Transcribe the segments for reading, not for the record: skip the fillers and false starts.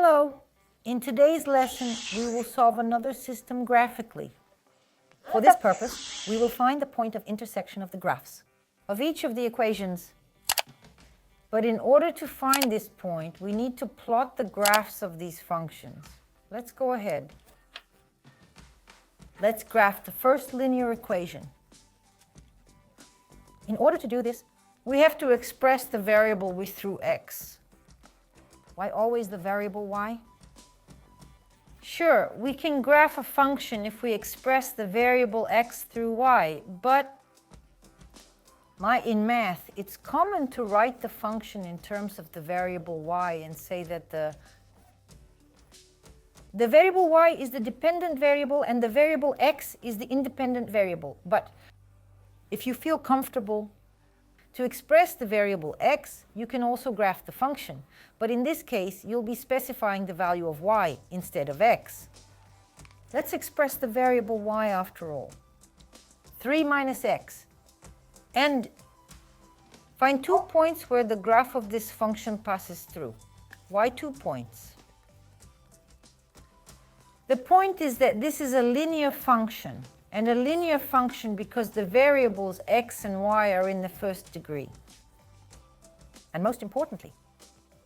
Hello! In today's lesson, we will solve another system graphically. For this purpose, we will find the point of intersection of the graphs of each of the equations. But in order to find this point, we need to plot the graphs of these functions. Let's go ahead. Let's graph the first linear equation. In order to do this, we have to express the variable we threw x. Why always the variable y? Sure, we can graph a function if we express the variable x through y, but in math, it's common to write the function in terms of the variable y and say that the variable y is the dependent variable and the variable x is the independent variable. But if you feel comfortable to express the variable x, you can also graph the function. But in this case, you'll be specifying the value of y instead of x. Let's express the variable y after all. 3 minus x. And find 2 points where the graph of this function passes through. Why 2 points? The point is that this is a linear function. And a linear function because the variables x and y are in the first degree. And most importantly,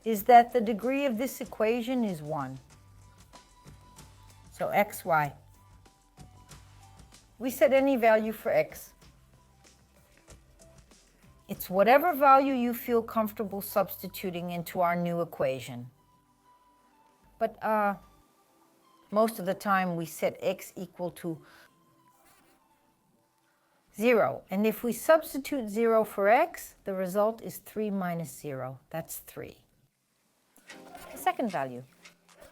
is that the degree of this equation is 1. So x, y. We set any value for x. It's whatever value you feel comfortable substituting into our new equation. But most of the time we set x equal to 0. And if we substitute 0 for x, the result is 3 minus 0. That's 3. The second value.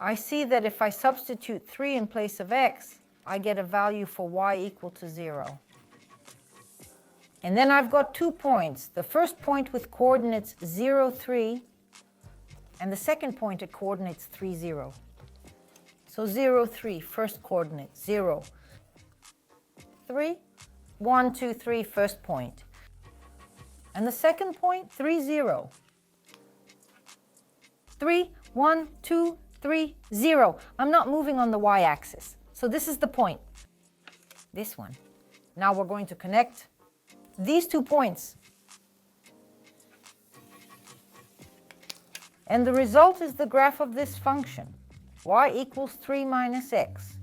I see that if I substitute 3 in place of x, I get a value for y equal to 0. And then I've got 2 points. The first point with coordinates 0, 3, and the second point at coordinates 3, 0. So 0, 3, first coordinate, 0, 3. 1, 2, 3, first point. And the second point, 3, 0. 3, 1, 2, 3, 0. I'm not moving on the y-axis. So this is the point. This one. Now we're going to connect these 2 points. And the result is the graph of this function. Y equals 3 minus x.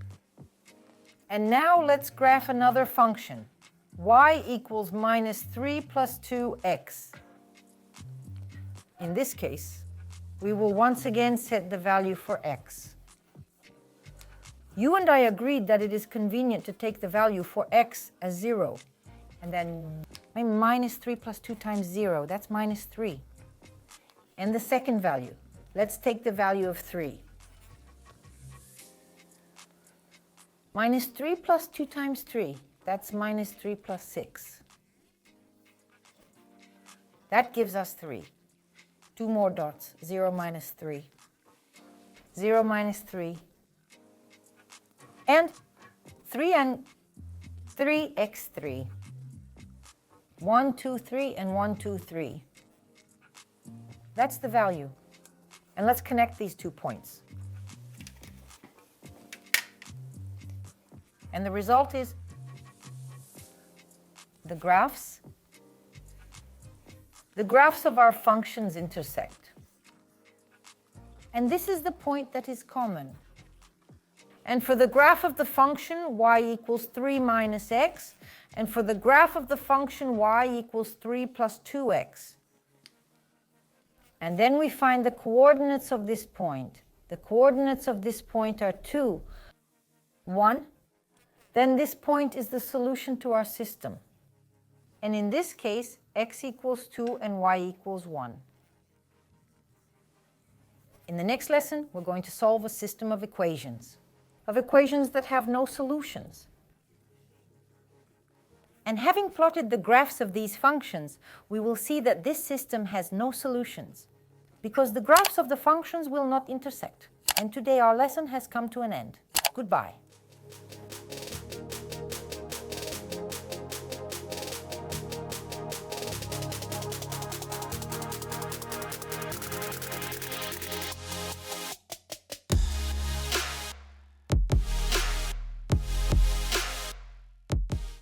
And now let's graph another function. Y equals minus 3 plus 2x. In this case, we will once again set the value for x. You and I agreed that it is convenient to take the value for x as 0. And then minus 3 plus 2 times 0, that's minus 3. And the second value, let's take the value of 3. Minus 3 plus 2 times 3. That's minus 3 plus 6. That gives us 3. 2 more dots. 0 minus 3. 0 minus 3. And 3 and 3x3. 1, 2, 3 and 1, 2, 3. That's the value. And let's connect these 2 points. And the result is the graphs of our functions intersect. And this is the point that is common. And for the graph of the function y equals 3 minus x, and for the graph of the function y equals 3 plus 2x. And then we find the coordinates of this point. The coordinates of this point are 2, 1. Then this point is the solution to our system. And in this case, x equals 2 and y equals 1. In the next lesson, we're going to solve a system of equations that have no solutions. And having plotted the graphs of these functions, we will see that this system has no solutions, because the graphs of the functions will not intersect. And today our lesson has come to an end. Goodbye.